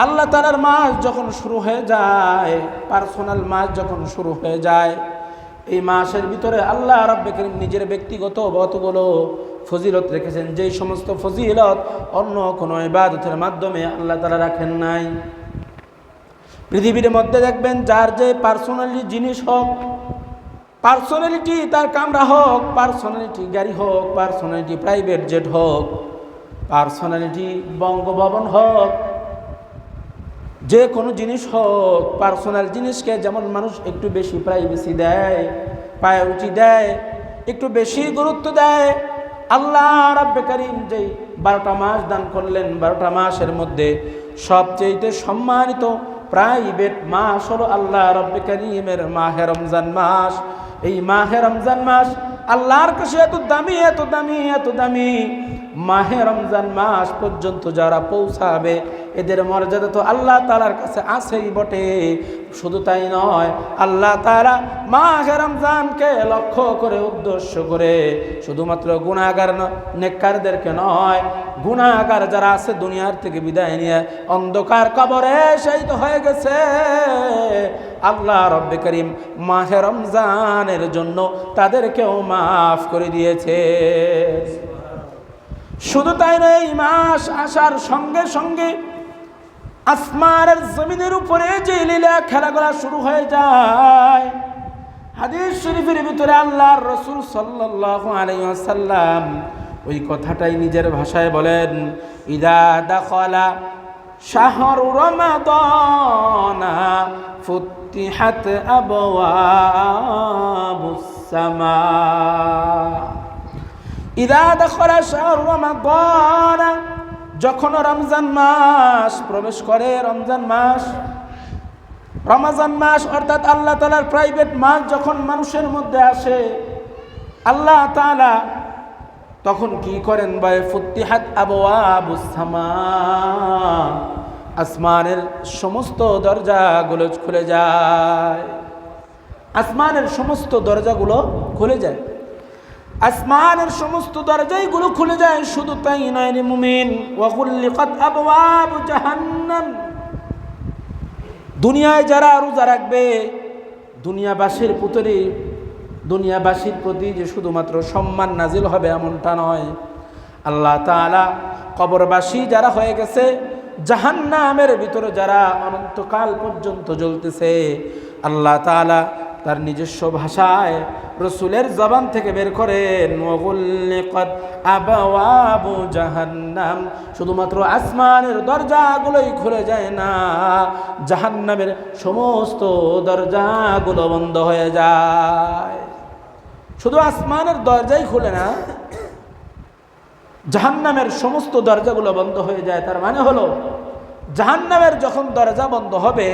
আল্লাহ তাআলার মাস যখন শুরু হয়ে যায়, পার্সোনাল মাস যখন শুরু হয়ে যায়, এই মাসের ভিতরে আল্লাহ রাব্বুল কারীম নিজের ব্যক্তিগত কতগুলো ফজিলত রেখেছেন, যেই সমস্ত ফজিলত অন্য কোনো ইবাদতের মাধ্যমে আল্লাহ তাআলা রাখেন নাই। পৃথিবীর মধ্যে দেখবেন যার যে পার্সোনালি জিনিস হোক, পার্সোনালিটি তার কামরা হোক, পার্সোনালিটি গাড়ি হোক, পার্সোনালিটি প্রাইভেট জেট হোক, পার্সোনালিটি বঙ্গভবন হোক, যে কোনো জিনিস হোক, পার্সোনাল জিনিসকে যেমন মানুষ একটু বেশি প্রাইভেসি দেয়, প্রায়োরিটি দেয়, একটু বেশি গুরুত্ব দেয়, আল্লাহ রাব্বুল কারীম যেই 12টা মাস দান করলেন, 12টা মাসের মধ্যে সবচেয়ে সম্মানিত প্রাইভেট মাস হলো আল্লাহ রাব্বুল কারীমের মাহে রমজান মাস। এই মাহে রমজান মাস আল্লাহর কাছে এত দামি, এত দামি, এত দামি। মাহে রমজান মাস পর্যন্ত যারা পৌঁছাবে এদের মর্যাদা তো আল্লাহ তাআলার কাছে আছেই বটে। শুধু তাই নয়, আল্লাহ তাআলা মাহে রমজানকে লক্ষ্য করে, উদ্দেশ্য করে শুধুমাত্র গুনাহগার নেককারদেরকে নয়, গুনাহগার যারা আছে দুনিয়ার থেকে বিদায় নিয়ে অন্ধকার কবরে শহীদ হয়ে গেছে, আল্লাহ রাব্বুল কারীম মাহে রমজানের জন্য তাদেরকেও মাফ করে দিয়েছে। শুধু তাই নয়, এই মাস আসার সঙ্গে সঙ্গে আসমানের জমিনের উপরে যে লীলা খেলাগুলা শুরু হয়ে যায়। হাদিস শরীফের ভিতরে আল্লাহর রাসূল সাল্লাল্লাহু আলাইহি ওয়াসাল্লাম ওই কথাটাই নিজের ভাষায় বলেন, ইদা দাখালা শাহরু রমাদান ফুতিহাত আবওয়াবুস সামা। ইদা দাখালা শাহরু রমাদান, যখন রমজান মাস প্রবেশ করে, রমজান মাস অর্থাৎ আল্লাহ তাআলার প্রাইভেট মাস যখন মানুষের মধ্যে আসে, আল্লাহ তাআলা তখন কি করেন? ভাই, ফুতিহাত আবওয়াবুস সামা, আসমানের সমস্ত দরজাগুলো খুলে যায়। আসমানের সমস্ত দরজাগুলো খুলে যায়, আসমানের সমস্ত দরজাগুলো খুলে যায়। শুধু তাই নয় রে মুমিন, ওয়া গুল্লিকাত আবওয়াবু জাহান্নাম, দুনিয়ায় যারা রোজা রাখবে, দুনিয়াবাসীর প্রতি যে শুধুমাত্র সম্মান নাজিল হবে এমনটা নয়। আল্লাহ তাআলা কবরবাসী যারা হয়ে গেছে, জাহান্নামের ভিতরে যারা অনন্তকাল পর্যন্ত জ্বলতেছে, আল্লাহ তাআলা তার নিজস্ব ভাষায় রাসূলের জবান থেকে বের করেন, ওয়াগুল্লিকাত আবওয়াবু জাহান্নাম, শুধুমাত্র আসমানের দরজাগুলোই খুলে যায় না, জাহান্নামের সমস্ত দরজাগুলো বন্ধ হয়ে যায়। শুধু আসমানের দরজাই খুলে না, জাহান্নামের সমস্ত দরজাগুলো বন্ধ হয়ে যায়। তার মানে হলো জাহান্নামের যখন দরজা বন্ধ হবে,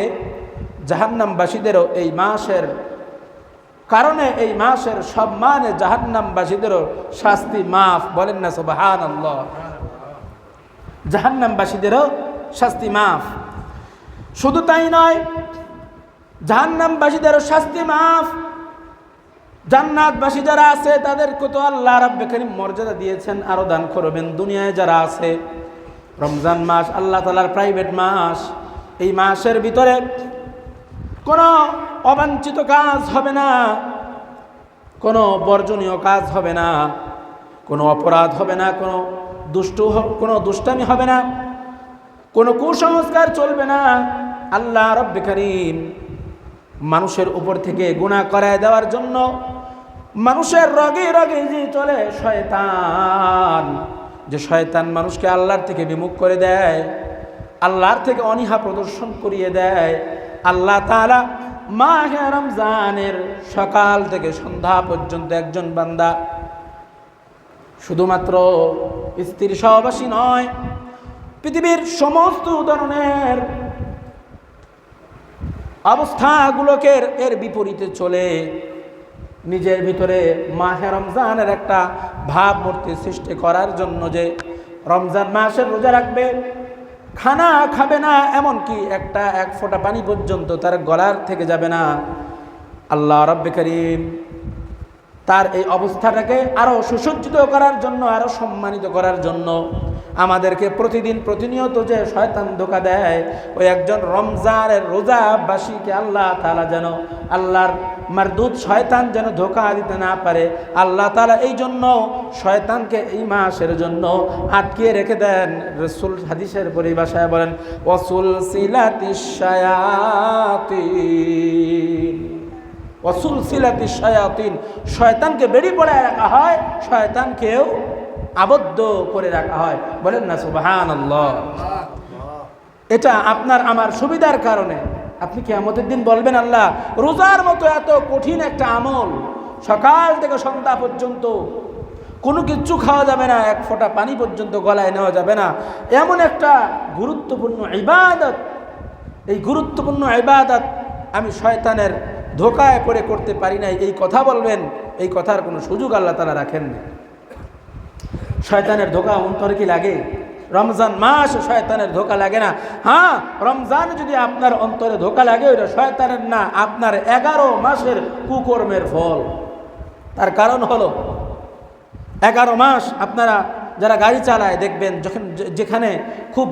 জাহান্নামবাসীদেরও এই মাসের কারণে, এই মাসের সম্মানে জাহান্নামবাসীদেরও শাস্তি মাফ। বলেন না সুবহানাল্লাহ। জাহান্নামবাসীদেরও শাস্তি মাফ। শুধু তাই নয়, জাহান্নামবাসীদেরও শাস্তি মাফ, জান্নাতবাসী যারা আছে তাদেরকে তো আল্লাহ রাব্বুল কারীম মর্যাদা দিয়েছেন, আরো দান করবেন। দুনিয়ায় যারা আছে, রমজান মাস আল্লাহ তাআলার প্রাইভেট মাস, এই মাসের ভিতরে কোনো অবাঞ্ছিত কাজ হবে না, কোনো বর্জনীয় কাজ হবে না, কোনো অপরাধ হবে না, কোনো দুষ্টামি হবে না, কোনো কুসংস্কার চলবে না। আল্লাহ রাব্বুল কারীম মানুষের উপর থেকে গুনাহ করায় দেওয়ার জন্য মানুষের রগে রগে যে চলে শয়তান, যে শয়তান মানুষকে আল্লাহর থেকে বিমুখ করে দেয়, আল্লাহর থেকে অনীহা প্রদর্শন করিয়ে দেয়, আল্লাহ তাআলা মাহে রমজানের সকাল থেকে সন্ধ্যা পর্যন্ত একজন বান্দা শুধুমাত্র স্ত্রীর সহবাসী নয়, পৃথিবীর সমস্ত ধরনের অবস্থাগুলোকে এর বিপরীতে চলে নিজের ভিতরে মাহে রমজানের একটা ভাবমূর্তি সৃষ্টি করার জন্য যে রমজান মাসের রোজা রাখবে, খানা খাবে না, এমনকি এক ফোঁটা পানি পর্যন্ত তার গলার থেকে যাবে না। আল্লাহ রাব্বুল কারীম তার এই অবস্থাটাকে আরো সুসজ্জিত করার জন্য, আরো সম্মানিত করার জন্য আমাদেরকে প্রতিদিন প্রতিনিয়ত যে শয়তান ধোঁকা দেয়, ওই একজন রমজানের রোজাবাসীকে আল্লাহ তাআলা যেন, আল্লাহর মারদুদ শয়তান যেন ধোঁকা দিতে না পারে, আল্লাহ তাআলা এই জন্য শয়তানকে এই মাসের জন্য আটকিয়ে রেখে দেন। রাসূল হাদিসের পরিভাষায় বলেন, ওয়াসুলসিলাতিশ শায়াতিন, ওয়াসুলসিলাতিশ শায়াতিন, শয়তানকে বেড়ি পড়ায় রাখা হয়, শয়তানকেও আবদ্ধ করে রাখা হয়। বলেন না সুবহানাল্লাহ। এটা আপনার আমার সুবিধার কারণে। আপনি কিয়ামতের দিন বলবেন, আল্লাহ, রোজার মতো এত কঠিন একটা আমল, সকাল থেকে সন্ধ্যা পর্যন্ত কোনো কিচ্ছু খাওয়া যাবে না, এক ফোঁটা পানি পর্যন্ত গলায় নেওয়া যাবে না, এমন একটা গুরুত্বপূর্ণ ইবাদত, এই গুরুত্বপূর্ণ ইবাদত আমি শয়তানের ধোঁকায় পড়ে করতে পারি নাই, এই কথা বলবেন। এই কথার কোনো সুযোগ আল্লাহ তাআলা রাখেন না। শয়তানের ধোঁকা অন্তরে কি লাগে? রমজান মাস শয়তানের ধোঁকা লাগে না। হ্যাঁ, রমজান যদি আপনার অন্তরে ধোঁকা লাগে, ওইটা শয়তানের না, আপনার 11 মাসের কুকর্মের ফল। তার কারণ হলো 11 মাস আপনারা যারা গাড়ি চালায় দেখবেন, যখন যেখানে খুব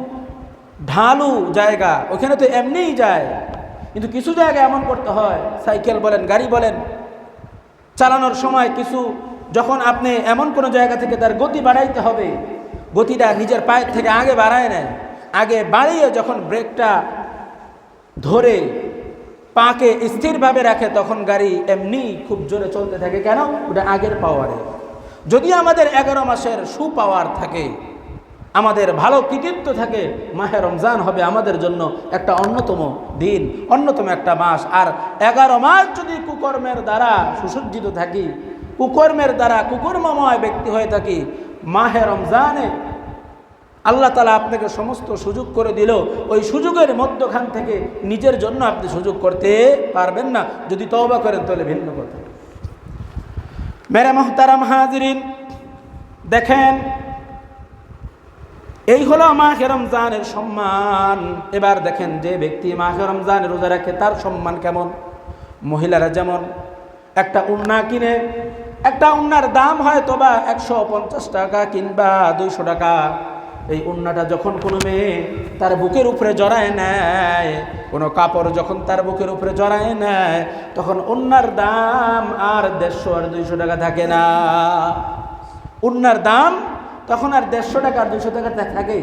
ঢালু জায়গা ওখানে তো এমনিই যায়, কিন্তু কিছু জায়গায় এমন করতে হয়, সাইকেল বলেন, গাড়ি বলেন, চালানোর সময় কিছু যখন আপনি এমন কোনো জায়গা থেকে তার গতি বাড়াইতে হবে, গতিটা নিজের পায়ের থেকে আগে বাড়ায় নেয়, আগে বাড়িয়ে যখন ব্রেকটা ধরে পাকে স্থিরভাবে রাখে, তখন গাড়ি এমনি খুব জোরে চলতে থাকে। কেন? ওটা আগের পাওয়ারে। যদি আমাদের 11 মাসের সুপাওয়ার থাকে, আমাদের ভালো কৃতিত্ব থাকে, মাহে রমজান হবে আমাদের জন্য একটা অন্যতম দিন, অন্যতম একটা মাস। আর 11 মাস যদি কুকর্মের দ্বারা সুসজ্জিত থাকি, কুকর্মের দ্বারা কুকর্মময় ব্যক্তি হয়ে থাকি, মাহে রমজানে আল্লাহ তাআলা আপনাকে সমস্ত সুযোগ করে দিল, ওই সুযোগের মধ্যখান থেকে নিজের জন্য আপনি সুযোগ করতে পারবেন না। যদি তওবা করেন তাহলে ভিন্ন কথা। মেরে মোহতারাম হাজিরিন, দেখেন, এই হলো মাহে রমজানের সম্মান। এবার দেখেন, যে ব্যক্তি মাহে রমজানের রোজা রাখে তার সম্মান কেমন। মহিলারা যেমন একটা উন্না কিনে, একটা উন্নার দাম হয়তো বা 150 টাকা কিংবা 200 টাকা। এই উন্নাটা যখন কোনো মেয়ে তার বুকের উপরে জড়ায় নেয়, কোনো কাপড় যখন তার বুকের উপরে জড়ায় নেয়, তখন উন্নার দাম আর 150 আর 200 টাকা থাকে না। উন্নার দাম তখন আর 150 টাকা আর 200 টাকা থাকে।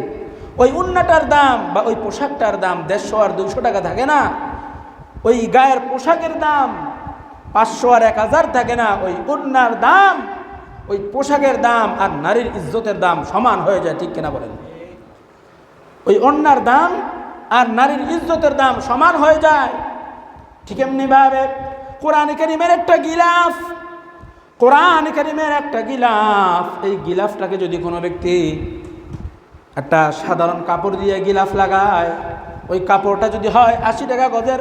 ওই উন্নাটার দাম বা ওই পোশাকটার দাম 150 আর 200 টাকা থাকে না। ওই গায়ের পোশাকের দাম 500 আর 1000 থাকে না। ওই উন্নার দাম, ওই পোশাকের দাম আর নারীর ইজ্জতের দাম সমান হয়ে যায়। ঠিক কিনা বলেন? ওই উন্নার দাম আর নারীর ইজ্জতের দাম সমান হয়ে যায়। ঠিক এমনি ভাবে কোরআন কারীমের একটা গিলাফ, কোরআন কারীমের একটা গিলাফ, এই গিলাফটাকে যদি কোনো ব্যক্তি একটা সাধারণ কাপড় দিয়ে গিলাফ লাগায়, ওই কাপড়টা যদি হয় 80 টাকা গজের,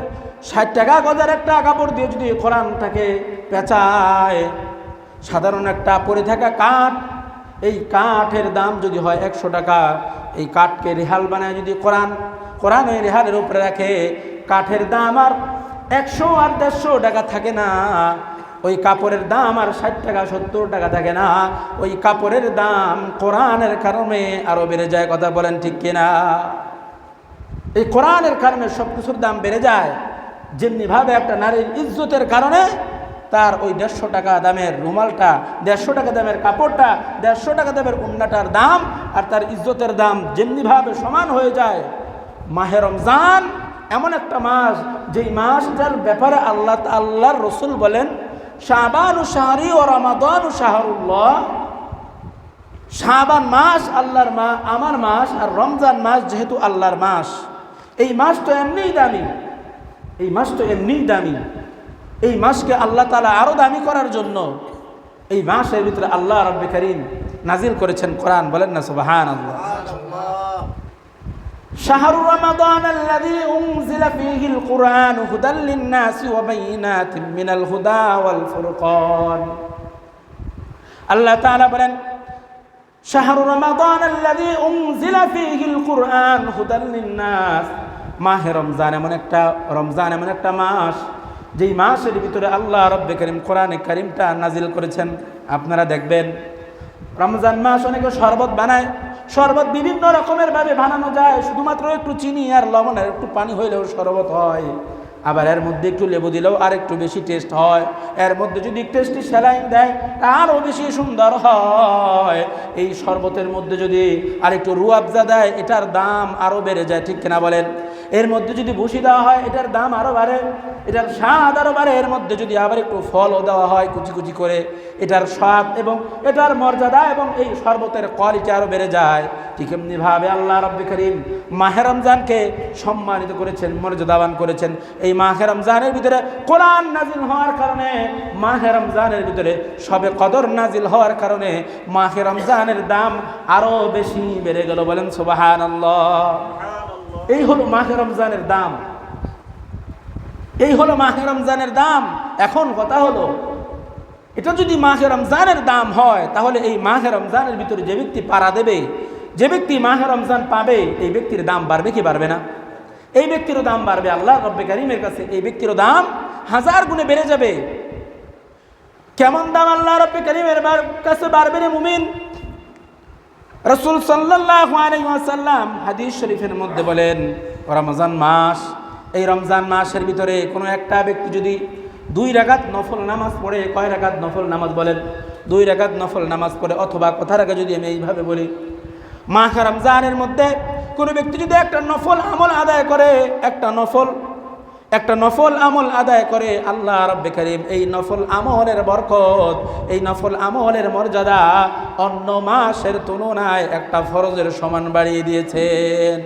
60 টাকা গজের একটা কাপড় দিয়ে যদি কোরআনটাকে পেঁচায়, সাধারণ একটা পরে থাকা কাঠ, এই কাঠের দাম যদি হয় 100 টাকা, এই কাঠকে রেহাল বানায় যদি কোরআন ওই রেহালের উপরে রাখে, কাঠের দাম আর 100 আর 150 টাকা থাকে না। ওই কাপড়ের দাম আর 60 টাকা 70 টাকা থাকে না। ওই কাপড়ের দাম কোরআনের কারণে আরো বেড়ে যায়। কথা বলেন ঠিক কিনা? এই কোরআনের কারণে সব কিছুর দাম বেড়ে যায়। যেমনিভাবে একটা নারীর ইজ্জতের কারণে তার ওই 150 টাকা দামের রুমালটা, 150 টাকা দামের কাপড়টা, 150 টাকা দামের উন্নাটার দাম আর তার ইজ্জতের দাম যেমনিভাবে সমান হয়ে যায়। মাহে রমজান এমন একটা মাস, যেই মাস যার ব্যাপারে আল্লাহর রসুল বলেন, শাবানু শাহরি ও রমাদানু শাহরুল্লাহ। শাবান মাস আল্লাহর মাস, আমার মাস, আর রমজান মাস যেহেতু আল্লাহর মাস, এই মাস তো এমনিই দামি, এই মাস তো এমনিই দামি। এই মাসকে আল্লাহ তাআলা আরো দামি করার জন্য এই মাসের ভিতরে আল্লাহ রাব্বুল কারীম নাজিল করেছেন কোরআন। বলেন না সুবহানাল্লাহ। শাহরু রমাদান আল্লাযী উনজিলা ফীহিল কুরআন হুদাল লিন-নাসি ওয়া বাইয়িনাতিন মিনাল হুদা ওয়াল ফুরকান। আল্লাহ তাআলা বলেন, শাহরু রমাদান আল্লাযী উনজিলা ফীহিল কুরআন হুদাল লিন-নাস। মাহে রমজান এমন একটা মাস যেই মাসের ভিতরে আল্লাহ রব্বে করিম কোরআনে কারিমটা নাজিল করেছেন। আপনারা দেখবেন রমজান মাস অনেকে শরবত বানায়, শরবত বিভিন্ন রকমের ভাবে বানানো যায়, শুধুমাত্র একটু চিনি আর লবণ আর একটু পানি হইলেও শরবত হয়। আবার এর মধ্যে একটু লেবু দিলেও আর একটু বেশি টেস্ট হয়, এর মধ্যে যদি টেস্টি স্যালাইন দেয় আরও বেশি সুন্দর হয়। এই শরবতের মধ্যে যদি আর একটু রুয়াবজা দেয় এটার দাম আরও বেড়ে যায়, ঠিক কিনা বলেন? এর মধ্যে যদি ভুসি দেওয়া হয় এটার দাম আরও বাড়ে, এটার স্বাদ আরও বাড়ে। এর মধ্যে যদি আবার একটু ফলও দেওয়া হয় কুচি কুচি করে, এটার স্বাদ এবং এটার মর্যাদা এবং এই শরবতের কোয়ালিটি আরও বেড়ে যায়। ঠিক এমনিভাবে আল্লাহ রাব্বুল কারীম মাহে রমজানকে সম্মানিত করেছেন, মর্যাদাবান করেছেন। এই মাহে রমজানের ভিতরে কোরআন নাজিল হওয়ার কারণে, মাহে রমজানের ভিতরে শবে কদর নাজিল হওয়ার কারণে মাহে রমজানের দাম আরও বেশি বেড়ে গেল। বলেন সুবহানাল্লাহ। এই হলো মাহে রমজানের দাম, এই হলো মাহে রমজানের দাম। এখন কথা হলো, এটা যদি মাহে রমজানের দাম হয় তাহলে এই মাহে রমজানের ভিতরে যে ব্যক্তি পাড়া দেবে, যে ব্যক্তি মাহে রমজান পাবে, এই ব্যক্তির দাম বাড়বে কি বাড়বে না? এই ব্যক্তিরও দাম বাড়বে। আল্লাহ রব্বে কারীমের কাছে এই ব্যক্তিরও দাম 1000 গুণে বেড়ে যাবে। কেমন দাম আল্লাহ রব্বে কারীমের কাছে বাড়বে রে মুমিন? রাসূল সাল্লাল্লাহু আলাইহি ওয়াসাল্লাম হাদিস শরীফের মধ্যে বলেন, রমজান মাস, এই রমজান মাসের ভিতরে কোনো একটা ব্যক্তি যদি 2 রাকাত নফল নামাজ পড়ে, কয় রাকাত নফল নামাজ বলেন? 2 রাকাত নফল নামাজ পড়ে, অথবা কথার আগে যদি আমি এইভাবে বলি, মাহে রমজানের মধ্যে কোনো ব্যক্তি যদি একটা নফল আমল আদায় করে, একটা নফল আমল আদায় করে, আল্লাহ রাব্বে কারীম এই নফল আমলের বরকত, এই নফল আমলের মর্যাদা অন্য মাসের তুলনায় একটা ফরজের সমান বাড়িয়ে দিয়েছেন।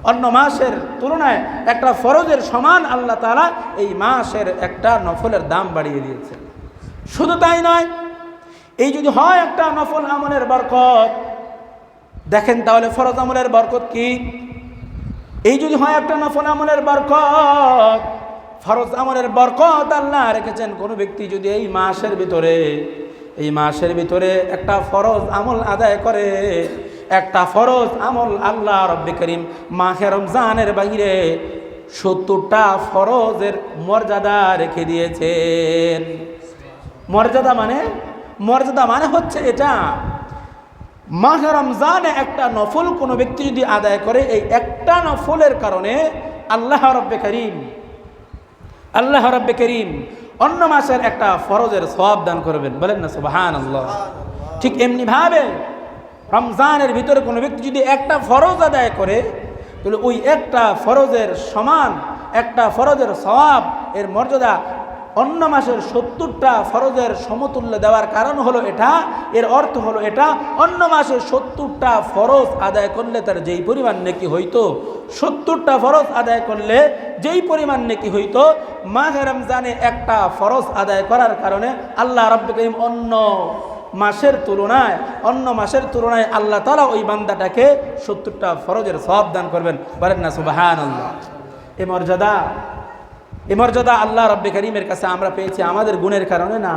অন্য মাসের তুলনায় একটা ফরজের সমান আল্লাহ তাআলা এই মাসের একটা নফলের দাম বাড়িয়ে দিয়েছেন। শুধু তাই নয়, এই যদি হয় একটা নফল আমলের বরকত, দেখেন তাহলে ফরজ আমলের বরকত কি? এই যদি হয় একটা নফল আমলের বরকত, ফরজ আমলের বরকত আল্লাহ রেখেছেন। কোনো ব্যক্তি যদি এই মাসের ভিতরে একটা ফরজ আমল আদায় করে, একটা ফরজ আমল আল্লাহ রাব্বে কারীম মাহে রমজানের বাইরে 70টা ফরজের মর্যাদা রেখে দিয়েছেন। মর্যাদা মানে হচ্ছে এটা, মাহে রমজানে একটা নফল কোনো ব্যক্তি যদি আদায় করে, এই একটা নফলের কারণে আল্লাহ রাব্বে কারীম অন্য মাসের একটা ফরজের সওয়াব দান করবেন। বলেন না সুবহানাল্লাহ। ঠিক এমনি ভাবে রমজানের ভিতরে কোনো ব্যক্তি যদি একটা ফরজ আদায় করে, তাহলে ওই একটা ফরজের সমান, একটা ফরজের সওয়াব, এর মর্যাদা অন্য মাসের 70টা ফরজের সমতুল্য দেওয়ার কারণ হলো এটা, এর অর্থ হলো এটা, অন্য মাসের 70টা ফরজ আদায় করলে তার যেই পরিমাণ নেকি হইতো, 70টা ফরজ আদায় করলে যেই পরিমাণ নেকি হইতো, মাহে রমজানে একটা ফরজ আদায় করার কারণে আল্লাহ রাব্বুল কারীম অন্য মাসের তুলনায় আল্লাহ তাআলা ওই বান্দাটাকে 70টা ফরজের সওয়াব দান করবেন। বলেন না সুবহানাল্লাহ। এই মর্যাদা আল্লাহ রাব্বুল কারীমের কাছে আমরা পেয়েছি আমাদের গুণের কারণে না।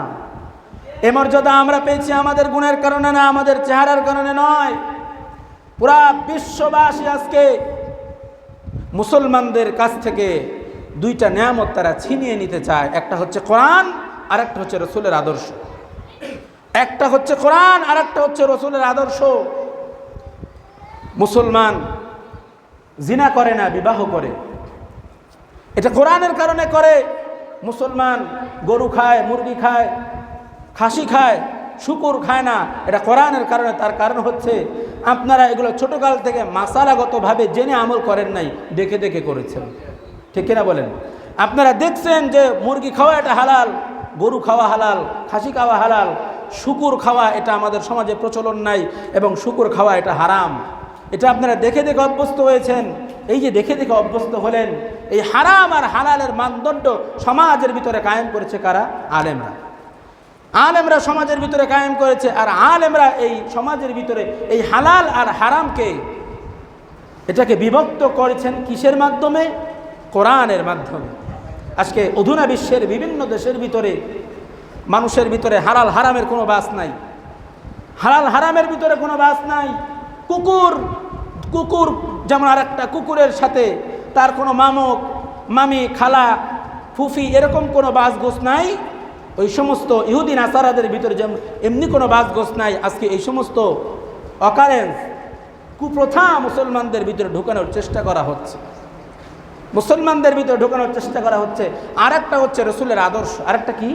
এই মর্যাদা আমরা পেয়েছি আমাদের গুণের কারণে না, আমাদের চেহারার কারণে নয়। পুরা বিশ্ববাসী আজকে মুসলমানদের কাছ থেকে 2টা নিয়ামত তারা ছিনিয়ে নিতে চায়। একটা হচ্ছে কোরআন, আর একটা হচ্ছে রাসূলের আদর্শ। একটা হচ্ছে কোরআন, আর একটা হচ্ছে রাসূলের আদর্শ। মুসলমান জিনা করে না, বিবাহ করে, এটা কোরআনের কারণে করে। মুসলমান গরু খায়, মুরগি খায়, খাসি খায়, শুকুর খায় না, এটা কোরআনের কারণে। তার কারণ হচ্ছে আপনারা এগুলো ছোটকাল থেকে মাসালাগতভাবে জেনে আমল করেন নাই, দেখে দেখে করেছেন। ঠিক কিনা বলেন? আপনারা দেখছেন যে মুরগি খাওয়া এটা হালাল, গরু খাওয়া হালাল, খাসি খাওয়া হালাল, শুকুর খাওয়া এটা আমাদের সমাজে প্রচলন নাই, এবং শুকুর খাওয়া এটা হারাম। এটা আপনারা দেখে দেখে অভ্যস্ত হয়েছেন। এই যে দেখে দেখে অভ্যস্ত হলেন, এই হারাম আর হালালের মানদণ্ড সমাজের ভিতরে কায়েম করেছে কারা? আলেমরা সমাজের ভিতরে কায়েম করেছে। আর আলেমরা এই সমাজের ভিতরে এই হালাল আর হারামকে, এটাকে বিভক্ত করেছেন কিসের মাধ্যমে? কোরআনের মাধ্যমে। আজকে অধুনা বিশ্বের বিভিন্ন দেশের ভিতরে মানুষের ভিতরে হালাল হারামের কোনো বাস নাই, হালাল হারামের ভিতরে কোনো বাস নাই। কুকুর যেমন আর একটা কুকুরের সাথে তার কোনো মামক, মামি, খালা, ফুফি এরকম কোনো বাসগোস নাই, ওই সমস্ত ইহুদি নাসারাদের ভিতরে যেমন এমনি কোনো বাসগোস নাই। আজকে এই সমস্ত অকারেন্স কুপ্রথা মুসলমানদের ভিতরে ঢোকানোর চেষ্টা করা হচ্ছে, মুসলমানদের ভিতরে ঢোকানোর চেষ্টা করা হচ্ছে। আর একটা হচ্ছে রসুলের আদর্শ, আরেকটা কি,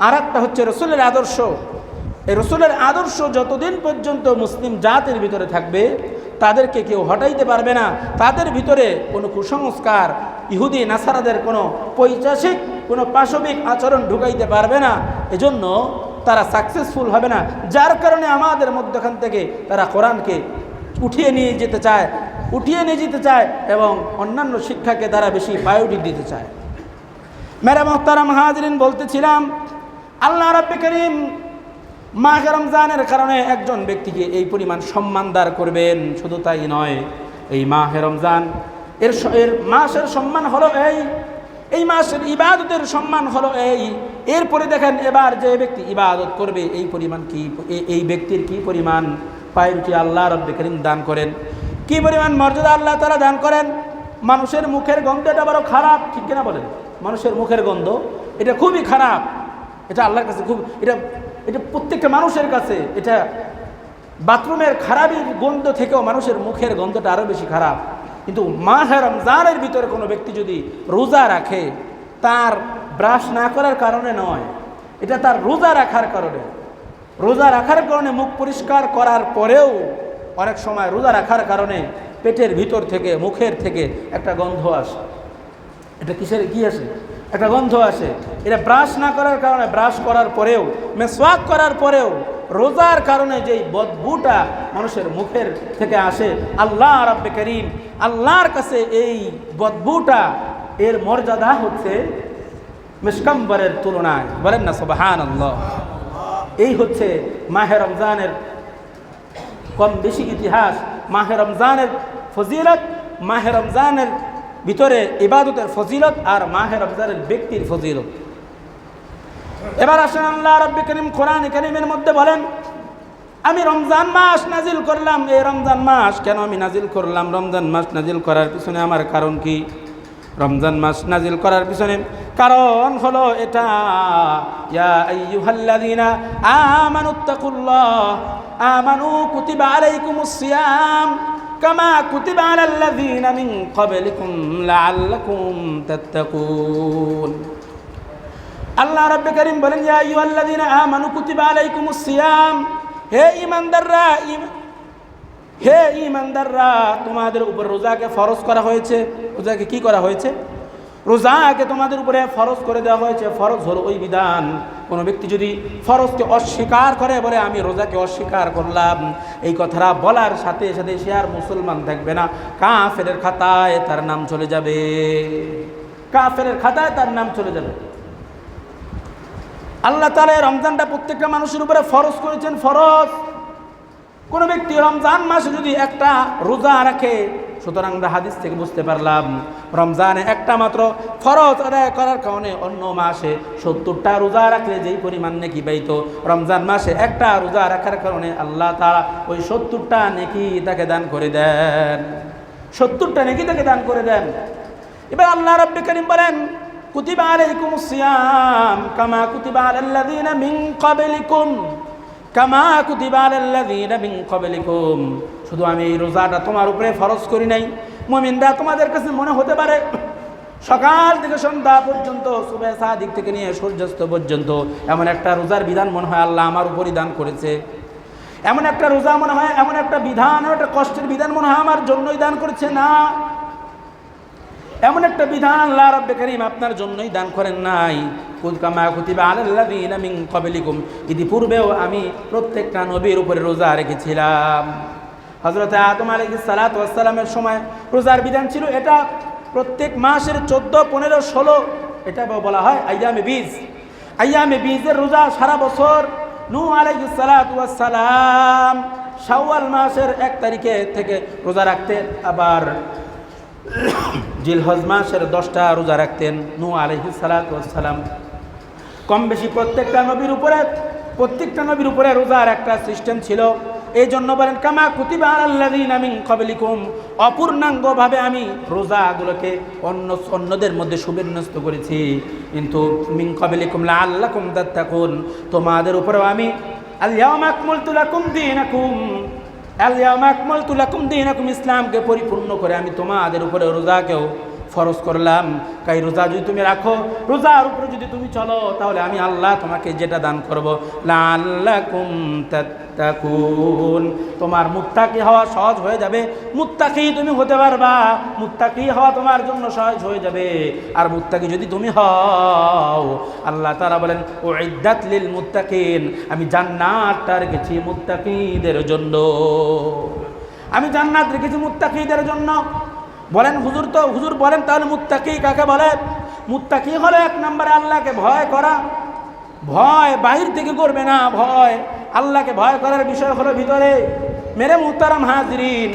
আর একটা হচ্ছে রসুলের আদর্শ। এই রসুলের আদর্শ যতদিন পর্যন্ত মুসলিম জাতির ভিতরে থাকবে তাদেরকে কেউ হটাইতে পারবে না। তাদের ভিতরে কোনো কুসংস্কার, ইহুদি নাসারাদের কোনো পৈশাচিক কোনো পাশবিক আচরণ ঢুকাইতে পারবে না। এজন্য তারা সাকসেসফুল হবে না, যার কারণে আমাদের মধ্যখান থেকে তারা কোরআনকে উঠিয়ে নিয়ে যেতে চায় এবং অন্যান্য শিক্ষাকে তারা বেশি প্রায়োরিটি দিতে চায়। মেরা মুহতারাম হাজরিন, বলতেছিলাম আল্লাহ রাব্বুল কারীম মাহে রমজানের কারণে একজন ব্যক্তিকে এই পরিমাণ সম্মান দান করবেন। শুধু তাই নয়, এই মাহে রমজান এর মাসের সম্মান হলো এই মাসের ইবাদতের সম্মান হলো এরপরে দেখেন এবার যে ব্যক্তি ইবাদত করবে এই পরিমাণ কি, এই ব্যক্তির কি পরিমাণ প্রায়োরিটি আল্লাহ রাব্বুল কারীম দান করেন, কি পরিমাণ মর্যাদা আল্লাহ তাআলা দান করেন। মানুষের মুখের গন্ধ এটা বড় খারাপ, ঠিক কিনা বলেন? মানুষের মুখের গন্ধ এটা খুবই খারাপ, এটা আল্লাহর কাছে খুব, এটা প্রত্যেকটা মানুষের কাছে, এটা বাথরুমের খারাপের গন্ধ থেকেও মানুষের মুখের গন্ধটা আরও বেশি খারাপ। কিন্তু মাহে রমজানের ভিতরে কোনো ব্যক্তি যদি রোজা রাখে, তার ব্রাশ না করার কারণে নয়, এটা তার রোজা রাখার কারণে। রোজা রাখার কারণে মুখ পরিষ্কার করার পরেও অনেক সময় রোজা রাখার কারণে পেটের ভিতর থেকে, মুখের থেকে একটা গন্ধ আসে। এটা কিসের কি আসে? একটা গন্ধ আসে। এটা ব্রাশ না করার কারণে, ব্রাশ করার পরেও, মেসওয়াক করার পরেও রোজার কারণে যেই বদবুটা মানুষের মুখের থেকে আসে, আল্লাহ রাব্বুল কারীম আল্লাহর কাছে এই বদবুটা এর মর্যাদা হচ্ছে মিশকাম্বরের তুলনায়। বলেন না সুবহানাল্লাহ। এই হচ্ছে মাহে রমজানের কম বেশি ইতিহাস, মাহে রমজানের ফজিলত, মাহে রমজানের ভিতরে ইবাদতের ফজিলত আর মাহে রমজানের ব্যক্তির ফজিলত। এবার আসেন আল্লাহ রাব্বুল কারীম কোরআন কারীমের মধ্যে বলেন, আমি রমজান মাস নাজিল করলাম। এই রমজান মাস কেন আমি নাজিল করলাম? রমজান মাস নাজিল করার পিছনে আমার কারণ কি? রমজান মাস নাজিল করার পিছনে কারণ হলো এটা, ইয়া আইয়ুহাল্লাযীনা আমানুত্তাকুল্লাহ আমানু কুতিবা আলাইকুমুস সিয়াম কামা কুতিবা আলাল্লাযীনা মিন ক্বাবলিকুম লাআল্লাকুম তাত্তাকুন। আল্লাহ রাব্বুল কারীম বলেন, ইয়া আইয়ুহাল্লাযীনা আমানু কুতিবা আলাইকুমুস সিয়াম, হে ঈমানদাররা তোমাদের উপর রোজাকে ফরজ করা হয়েছে। রোজাকে কি করা হয়েছে? রোজাকে তোমাদের উপরে ফরজ করে দেওয়া হয়েছে। ফরজ হলো ওই বিধান, কোনো ব্যক্তি যদি ফরজকে অস্বীকার করে, বলে আমি রোজাকে অস্বীকার করলাম, এই কথাটা বলার সাথে সাথে সে আর মুসলমান থাকবে না, কাফেরের খাতায় তার নাম চলে যাবে, কাফেরের খাতায় তার নাম চলে যাবে। আল্লাহ তাআলা রমজানটা প্রত্যেকটা মানুষের উপরে ফরজ করেছেন। ফরজ কোনো ব্যক্তি রমজান মাসে যদি একটা রোজা রাখে, সুতরাং আমরা হাদিস থেকে বুঝতে পারলাম রমজানে একটা মাত্র ফরজ আদায় করার কারণে অন্য মাসে 70টা রোজা রাখলে যেই পরিমাণ নেকি পাইত, রমজান মাসে একটা রোজা রাখার কারণে আল্লাহ তাআলা ওই 70টা নেকি তাকে দান করে দেন, 70টা নেকি তাকে দান করে দেন। এবার আল্লাহ রাব্বুল কারীম বলেন, কুতিবা আলাইকুমুস সিয়াম কামা কুতিবা আলাল্লাযীনা মিন ক্বাবলিকুম কামা কুতিবা আলাল্লাযীনা মিন ক্বাবলিকুম। শুধু আমি এই রোজাটা তোমার উপরে ফরজ করি নাই। মুমিনরা, তোমাদের কাছে মনে হতে পারে সকাল থেকে সন্ধ্যা পর্যন্ত, সুবহ সাদিক থেকে নিয়ে সূর্যাস্ত পর্যন্ত এমন একটা রোজার বিধান মনে হয় আল্লাহ আমার উপরই দান করেছে, এমন একটা রোজা মনে হয়, এমন একটা বিধান, এমন একটা কষ্টের বিধান মনে হয় আমার জন্যই দান করেছে। না, এমন একটা বিধান আল্লাহ রাব্বুল কারীম আপনার জন্যই দান করেন নাই। কামা কুতিবা আলাল্লাযীনা মিন ক্বাবলিকুম, ইতিপূর্বেও আমি প্রত্যেকটা নবীর উপরে রোজা রেখেছিলাম। হযরত আদম আলাইহিস সালাতু ওয়াস সালামের সময় রোজার বিধান ছিল, এটা প্রত্যেক মাসের 14, 15, 16, এটা বলা হয় আইয়ামে বীজ। আইয়ামে বীজের রোজা সারা বছর। নূহ আলাইহিস সালাতু ওয়াস সালাম শাওয়াল মাসের 1 তারিখে থেকে রোজা রাখতেন, আবার জিলহজ মাসের 10টা রোজা রাখতেন নূহ আলাইহিস সালাতু ওয়াস সালাম। কম বেশি প্রত্যেকটা নবীর উপরে রোজার একটা সিস্টেম ছিল। এই জন্য বলেন কামা কুতিবা আলাল্লাযিনা মিন ক্বাবলিকুম, অপূর্ণাঙ্গভাবে আমি রোজাগুলোকে অন্যদের মধ্যে সুবিন্যস্ত করেছি, কিন্তু মিন ক্বাবলিকুম লাআল্লাকুম তাত্তাকুন, তোমাদের উপরেও আমি আল-ইয়াওমা আকমালতু লাকুম দীনাকুম, আল-ইয়াওমা আকমালতু লাকুম দীনাকুম, ইসলামকে পরিপূর্ণ করে আমি তোমাদের উপরে রোজাকেও ফরজ করলাম। কাই রোজা যদি তুমি রাখো, রোজার উপরে যদি তুমি চলো, তাহলে আমি আল্লাহ তোমাকে যেটা দান করব, লাআল্লাকুম তাত্তাকুন, তোমার মুত্তাকি হওয়া সহজ হয়ে যাবে, মুত্তাকি তুমি হতে পারবা, মুত্তাকি হওয়া তোমার জন্য সহজ হয়ে যাবে। আর মুত্তাকি যদি তুমি হও, আল্লাহ তাআলা বলেন উইদ্দাত লিল মুত্তাকিন, আমি জান্নাতটা রেখেছি মুত্তাকিদের জন্য, আমি জান্নাত রেখেছি মুত্তাকিদের জন্য। বলেন হুজুর, তো হুজুর বলেন তাহলে মুত্তাকি কাকে বলে? মুত্তাকি হলো এক নম্বরে আল্লাহকে ভয় করা, ভয় বাহির থেকে করবে না, ভয় আল্লাহকে ভয় করার বিষয় হলো ভিতরে। মেরে মুহতারাম হাজরিন,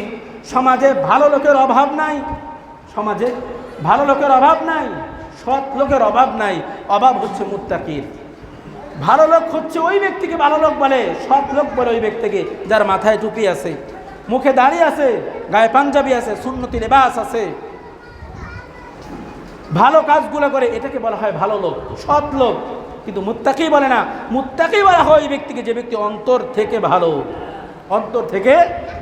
সমাজে ভালো লোকের অভাব নাই, সমাজে ভালো লোকের অভাব নাই, সৎ লোকের অভাব নাই, অভাব হচ্ছে মুত্তাকির। ভালো লোক হচ্ছে ওই ব্যক্তিকে ভালো লোক বলে, সৎ লোক বলে ওই ব্যক্তিকে যার মাথায় টুপি আছে, মুখে দাড়ি আছে, গায়ে পাঞ্জাবি আছে, সুন্নতি লেবাস আছে, ভালো কাজগুলো করে, এটাকে বলা হয় ভালো লোক, সৎ লোক। কিন্তু মুত্তাকি বলে না, মুত্তাকি বলা হয় ওই ব্যক্তিকে যে ব্যক্তি অন্তর থেকে ভালো, অন্তর থেকে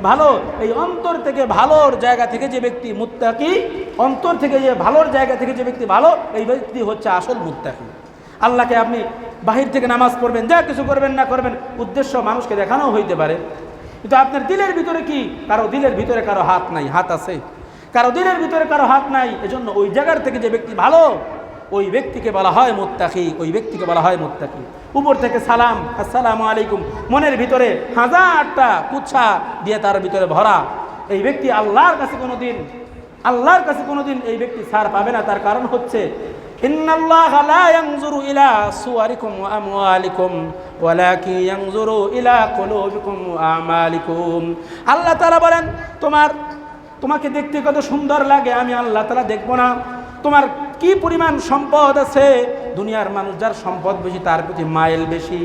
ভালো। এই অন্তর থেকে ভালোর জায়গা থেকে যে ব্যক্তি মুত্তাকি, অন্তর থেকে যে ভালোর জায়গা থেকে যে ব্যক্তি ভালো, এই ব্যক্তি হচ্ছে আসল মুত্তাকি। আল্লাহকে আপনি বাহির থেকে নামাজ পড়বেন, যা কিছু করবেন না করবেন, উদ্দেশ্য মানুষকে দেখানো হইতে পারে, কিন্তু আপনার দিলের ভিতরে কি? কারো দিলের ভিতরে কারো হাত নাই, হাত আছে, কারো দিলের ভিতরে কারো হাত নাই। এজন্য ওই জায়গার থেকে যে ব্যক্তি ভালো, ওই ব্যক্তিকে বলা হয় মুত্তাকি, ওই ব্যক্তিকে বলা হয় মুত্তাকি। উপর থেকে সালাম, আসসালামু আলাইকুম, মনের ভিতরে হাজারটা কুচ্ছা দিয়ে তার ভিতরে ভরা, এই ব্যক্তি আল্লাহর কাছে কোনোদিন এই ব্যক্তি ছাড় পাবে না। তার কারণ হচ্ছে ইন্নাল্লাহা লা ইয়ানজুরু ইলা সুওয়ারিকুম ওয়া আমওয়ালিকুম ওয়ালাকিন ইয়ানজুরু ইলা কুলুবিকুম ওয়া আমালিকুম। আল্লাহ তাআলা বলেন, তোমাকে দেখতে কত সুন্দর লাগে, আমি আল্লাহ তাআলা দেখব না তোমার কি পরিমাণ সম্পদ আছে। দুনিয়ার মানুষ যার সম্পদ বেশি তার প্রতি মাইল বেশি,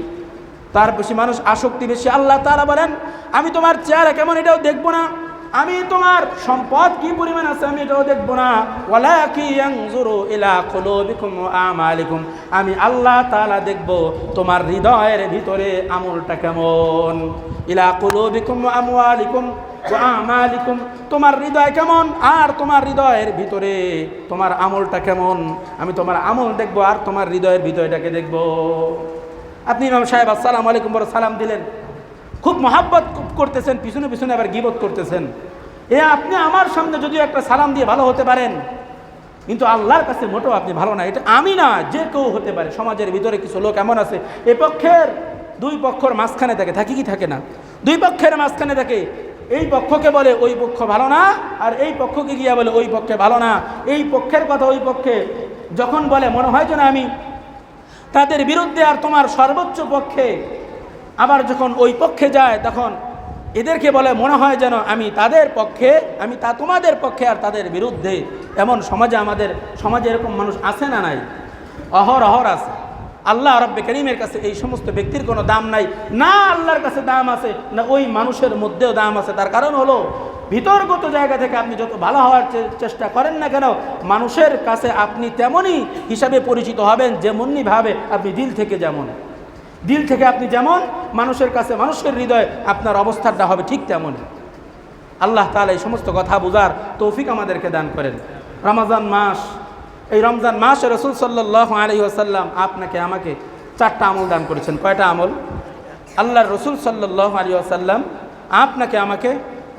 তার বেশি মানুষ আসক্তি বেশি। আল্লাহ তাআলা বলেন, আমি তোমার চেহারা কেমন এটাও দেখব না, আমি তোমার সম্পদ কি পরিমাণ আছে আমি এটাও দেখব না। ওয়ালাকিন ইয়ানজুরু ইলা কুলুবিকুম ওয়া আমালিকুম, আমি আল্লাহ তাআলা দেখব তোমার হৃদয়ের ভিতরে আমলটা কেমন। ইলা কুলুবিকুম ওয়া আমওয়ালিকুম ওয়া আমালিকুম, তোমার হৃদয় কেমন আর তোমার হৃদয়ের ভিতরে তোমার আমলটা কেমন, আমি তোমার আমল দেখব আর তোমার হৃদয়ের ভিতরটাকে দেখব। আপনি ইমাম সাহেব আসসালামু আলাইকুম বলে সালাম দিলেন, খুব মহাব্বত করতেছেন, পিছনে পিছনে আবার গীবত করতেছেন। আপনি আমার সামনে যদিও একটা সালাম দিয়ে ভালো হতে পারেন, কিন্তু আল্লাহর কাছে মোটেও আপনি ভালো না। এটা আমি না, যে কেউ হতে পারে। সমাজের ভিতরে কিছু লোক এমন আছে, এ পক্ষের দুই পক্ষের মাঝখানে থাকে কি থাকে না, দুই পক্ষের মাঝখানে থাকে। এই পক্ষকে বলে ওই পক্ষ ভালো না, আর এই পক্ষকে গিয়া বলে ওই পক্ষে ভালো না। এই পক্ষের কথা ওই পক্ষে যখন বলে মনে হয় যেন আমি তাদের বিরুদ্ধে আর তোমার সর্বোচ্চ পক্ষে, আবার যখন ওই পক্ষে যায় তখন এদেরকে বলে মনে হয় যেন আমি তাদের পক্ষে, আমি তোমাদের পক্ষে আর তাদের বিরুদ্ধে। এমন আমাদের সমাজে এরকম মানুষ আছে না নাই? অহর আছে। আল্লাহ রাব্বে কারীমের কাছে এই সমস্ত ব্যক্তির কোনো দাম নাই, না আল্লাহর কাছে দাম আছে, না ওই মানুষের মধ্যেও দাম আছে। তার কারণ হলো ভিতরগত জায়গা থেকে আপনি যত ভালো হওয়ার চেষ্টা করেন না কেন, মানুষের কাছে আপনি তেমনই হিসাবে পরিচিত হবেন, যেমনই ভাবে আপনি দিল থেকে আপনি যেমন মানুষের কাছে, মানুষের হৃদয়ে আপনার অবস্থানটা হবে ঠিক তেমনই। আল্লাহ তাআলা এই সমস্ত কথা বুঝার তৌফিক আমাদেরকে দান করেন। রমজান মাস, এই রমজান মাসে রাসূল সাল্লাল্লাহু আলাইহি ওয়াসাল্লাম আপনাকে আমাকে 4টা আমল দান করেছেন। কয়টা আমল? আল্লাহর রাসূল সাল্লাল্লাহু আলাইহি ওয়াসাল্লাম আপনাকে আমাকে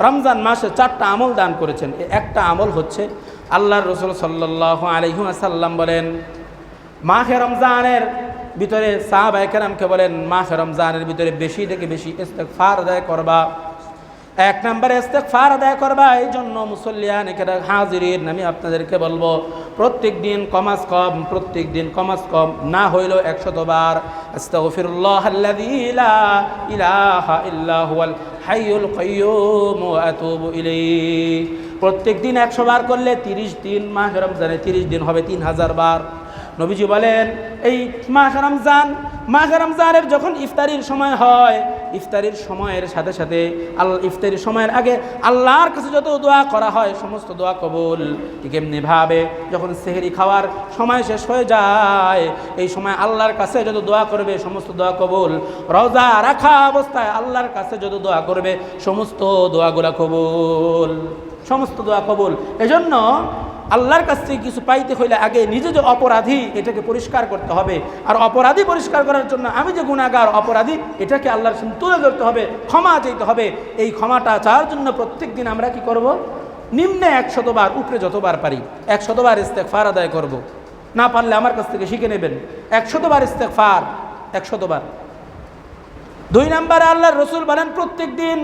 রমজান মাসে 4টা আমল দান করেছেন। একটা আমল হচ্ছে আল্লাহর রাসূল সাল্লাল্লাহু আলাইহি ওয়াসাল্লাম বলেন, মাহে রমজানের ভিতরে সাহাবায়ে কেরামকে বলেন, মাহে রমজানের ভিতরে বেশি থেকে বেশি ইস্তিগফার আদায় করবা। 1 নম্বরে ইস্তিগফার আদায় করবা। এই জন্য মুসল্লিয়ান কেরাম হাজিরিন, আমি আপনাদেরকে বলবো প্রত্যেক দিন কমাস কম না হইলেও 100 বার আস্তাগফিরুল্লাহাল্লাযী লা ইলাহা ইল্লা হুয়াল হাইয়ুল কাইয়্যুম ওয়া আতুবু ইলাইহি। প্রত্যেক দিন 100 বার করলে 30 দিন, মাহে রমজানে 30 দিন হবে 3000 বার। নবীজি বলেন, এই মাহে রমজানের যখন ইফতারির সময় হয়, ইফতারির সময়ের সাথে সাথে ইফতারির সময়ের আগে আল্লাহর কাছে যত দোয়া করা হয় সমস্ত দোয়া কবুল। ঠিক এমনিভাবে যখন সেহরি খাওয়ার সময় শেষ হয়ে যায় এই সময় আল্লাহর কাছে যত দোয়া করবে সমস্ত দোয়া কবুল। রোজা রাখা অবস্থায় আল্লাহর কাছে যত দোয়া করবে সমস্ত দোয়াগুলা কবুল, সমস্ত দোয়া কবুল। এজন্য আল্লাহর কাছ থেকে কিছু পাইতে হইলে আগে নিজে যে অপরাধী এটাকে পরিষ্কার করতে হবে। আর অপরাধী পরিষ্কার করার জন্য আমি যে গুনাহগার অপরাধী এটাকে আল্লাহর সামনে তুলে ধরতে হবে, ক্ষমা চাইতে হবে। এই ক্ষমাটা চাওয়ার জন্য প্রত্যেক দিন আমরা কি করব? নিম্নে 100 বার, উপরে যতবার পারি 100 বার ইস্তেগফার আদায় করব। না পারলে আমার কাছ থেকে শিখে নেবেন। 100 বার ইস্তেগফার, 100 বার। 2 নম্বরে আল্লাহর রাসূল বলেন প্রত্যেক দিন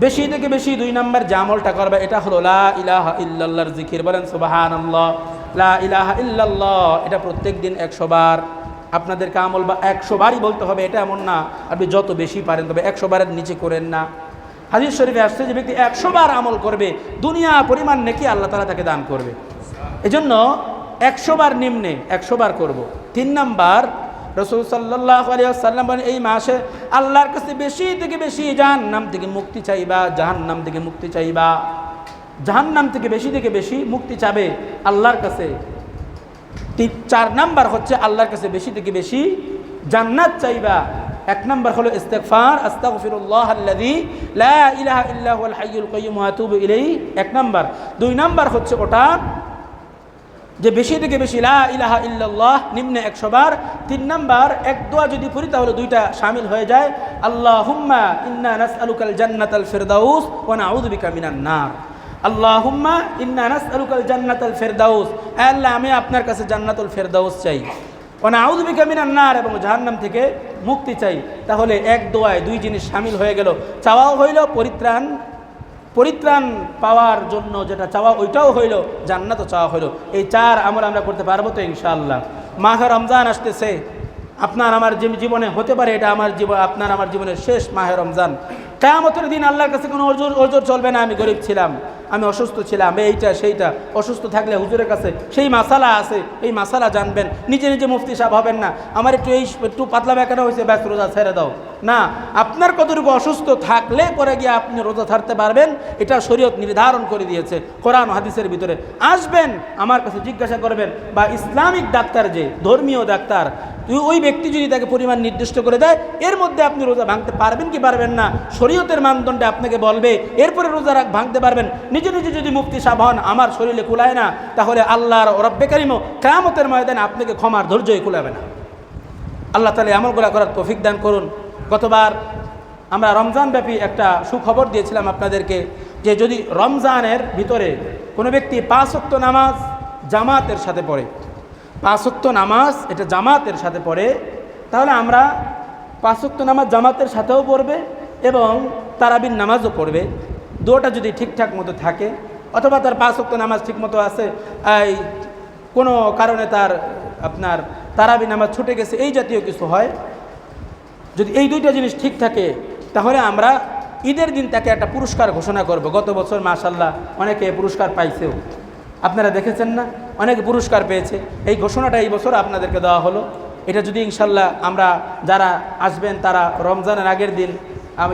বেশি থেকে বেশি 2 নম্বর যে আমলটা করবে এটা হলো লা ইলাহা ইল্লাল্লাহর জিকির। বলেন সুবহানাল্লাহ, লা ইলাহা ইল্লাল্লাহ। এটা প্রত্যেক দিন 100 বার আপনাদেরকে আমল বা 100 বারই বলতে হবে এটা এমন না, আপনি যত বেশি পারেন, তবে 100 বারের নিচে করেন না। হাদিস শরীফে আসছে যে ব্যক্তি 100 বার আমল করবে দুনিয়া পরিমাণ নেকি আল্লাহ তাআলা তাকে দান করবে। এজন্য 100 বার নিম্নে 100 বার করব। 3 নাম্বার রাসূল সাল্লাল্লাহু আলাইহি ওয়াসাল্লাম বলেন এই মাসে আল্লাহর কাছে বেশি থেকে বেশি জাহান্নাম থেকে মুক্তি চাইবা, জাহান্নাম থেকে মুক্তি চাইবা, জাহান্নাম থেকে বেশি মুক্তি চাবে আল্লাহর কাছে। 4 নাম্বার হচ্ছে আল্লাহর কাছে বেশি থেকে বেশি জান্নাত চাইবা। 1 নাম্বার হলো ইস্তেগফার, আস্তাগফিরুল্লাহাল্লাযী লা ইলাহা ইল্লা হুয়াল হাইয়ুল কাইয়্যুম ওয়া আতুবু ইলাইহি। 1 নাম্বার। 2 নাম্বার হচ্ছে ওটা যে বেশি থেকে বেশি লা ইলাহা ইল্লাল্লাহ নিম্নে 100 বার। 3 নাম্বার এক দোয়া যদি পড়ি তাহলে 2টা শামিল হয়ে যায়। আল্লাহুম্মা ইন্না নাসআলুকাল জান্নাতাল ফিরদাউস ওয়া নাউযু বিকা মিনান নার। আল্লাহুম্মা ইন্না নাসআলুকাল জান্নাতাল ফিরদাউস, আল্লাহ আমি আপনার কাছে জান্নাতুল ফিরদাউস চাই। ওয়া নাউযু বিকা মিনান নার, এবং জাহান্নাম থেকে মুক্তি চাই। তাহলে এক দোয়ায় 2 জিনিস শামিল হয়ে গেল। চাওয়াও হইল পরিত্রাণ পাওয়ার জন্য যেটা চাওয়া ওইটাও হইল, জান্নাতও চাওয়া হইল। এই 4 আমল আমরা করতে পারবো তো ইনশাআল্লাহ। মাহে রমজান আসতেছে, আপনার আমার জীবনে হতে পারে এটা আপনার আমার জীবনের শেষ মাহে রমজান। কিয়ামতের দিন আল্লাহর কাছে কোনো ওজর চলবে না। আমি গরিব ছিলাম, আমি অসুস্থ ছিলাম, এইটা সেইটা। অসুস্থ থাকলে হুজুরের কাছে সেই মাসালা আছে, এই মাসালা জানবেন। নিজে নিজে মুফতি সাহেব হবেন না, আমার একটু পাতলা বেকানো হয়েছে ব্যাস রোজা ছেড়ে দাও না। আপনার কতটুকু অসুস্থ থাকলে পরে গিয়ে আপনি রোজা ছাড়তে পারবেন, এটা শরীয়ত নির্ধারণ করে দিয়েছে কোরআন হাদিসের ভিতরে। আসবেন আমার কাছে জিজ্ঞাসা করবেন, বা ইসলামিক ডাক্তার যে ধর্মীয় ডাক্তার ওই ব্যক্তি যদি তাকে পরিমাণ নির্দিষ্ট করে দেয় এর মধ্যে আপনি রোজা ভাঙতে পারবেন কি পারবেন না শরীয়তের মানদণ্ডে আপনাকে বলবে, এরপরে রোজা ভাঙতে পারবেন। নিজে নিজে যদি মুফতি সাহেব হন আমার শরীরে কুলায় না, তাহলে আল্লাহর রব্বে কারিমও কিয়ামতের ময়দানে আপনাকে ক্ষমার ধৈর্যই কুলাবে না। আল্লাহ তাআলা আমলগুলো করার তৌফিক দান করুন। গতবার আমরা রমজান ব্যাপী একটা সুখবর দিয়েছিলাম আপনাদেরকে যে যদি রমজানের ভিতরে কোনো ব্যক্তি 5 ওয়াক্ত নামাজ জামাতের সাথে পড়ে, 5 ওয়াক্ত নামাজ এটা জামাতের সাথে পড়ে, তাহলে আমরা 5 ওয়াক্ত নামাজ জামাতের সাথেও পড়বে এবং তারাবির নামাজও পড়বে। দুটোটা যদি ঠিকঠাক মতো থাকে, অথবা তার 5 ওয়াক্ত নামাজ ঠিক মতো আছে, কোনো কারণে তার আপনার তারাবি নামাজ ছুটে গেছে, এই জাতীয় কিছু হয়, যদি এই 2টা জিনিস ঠিক থাকে তাহলে আমরা ঈদের দিন তাকে একটা পুরস্কার ঘোষণা করব। গত বছর মাশাআল্লাহ অনেকে পুরস্কার পাইছেও, আপনারা দেখেছেন না, অনেকে পুরস্কার পেয়েছে। এই ঘোষণাটা এই বছর আপনাদেরকে দেওয়া হলো। এটা যদি ইনশাল্লাহ আমরা যারা আসবেন তারা রমজানের আগের দিন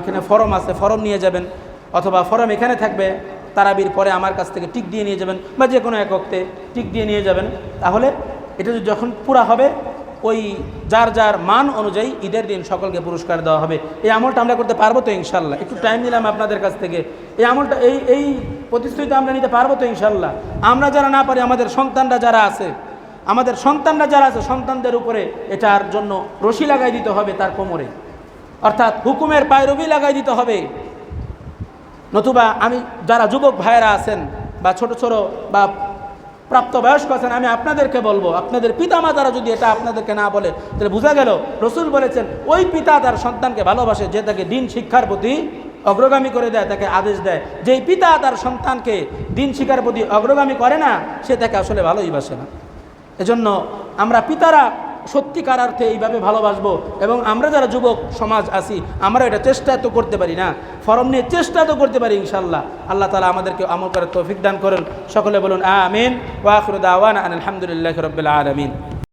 এখানে ফরম আছে, ফরম নিয়ে যাবেন, অথবা ফরম এখানে থাকবে, তারাবির পরে আমার কাছ থেকে টিক দিয়ে নিয়ে যাবেন, বা যে কোনো এক ওয়াক্তে টিক দিয়ে নিয়ে যাবেন। তাহলে এটা যখন পুরা হবে ওই যার যার মান অনুযায়ী ঈদের দিন সকলকে পুরস্কার দেওয়া হবে। এই আমলটা আমরা করতে পারবো তো ইনশাল্লাহ? একটু টাইম নিলাম আপনাদের কাছ থেকে। এই আমলটা এই প্রতিশ্রুতি আমরা নিতে পারবো তো ইনশাল্লাহ? আমরা যারা না পারি, আমাদের সন্তানরা যারা আছে, সন্তানদের উপরে এটার জন্য রশি লাগাই দিতে হবে তার কোমরে, অর্থাৎ হুকুমের পায়রবি লাগাই দিতে হবে। নতুবা আমি যারা যুবক ভাইয়েরা আছেন বা ছোট বা প্রাপ্তবয়স্ক আছেন, আমি আপনাদেরকে বলবো, আপনাদের পিতামাতারা যদি এটা আপনাদেরকে না বলে তাহলে বোঝা গেল রসুল বলেছেন ওই পিতা তার সন্তানকে ভালোবাসে যে তাকে দিন শিক্ষার প্রতি অগ্রগামী করে দেয়, তাকে আদেশ দেয়। যেই পিতা তার সন্তানকে দিন শিক্ষার প্রতি অগ্রগামী করে না, সে তাকে আসলে ভালোই বাসে না। এজন্য আমরা পিতারা সত্যিকার অর্থে এইভাবে ভালোবাসবো, এবং আমরা যারা যুবক সমাজ আছি আমরা এটা চেষ্টা তো করতে পারি না, ফরম নিয়ে চেষ্টা তো করতে পারি ইনশাল্লাহ। আল্লাহ তাআলা আমাদেরকে আমল করার তৌফিক দান করেন। সকলে বলুন আমিন। ওয়া আখিরু দাওয়ানা আলহামদুলিল্লাহি রাব্বিল আলামিন।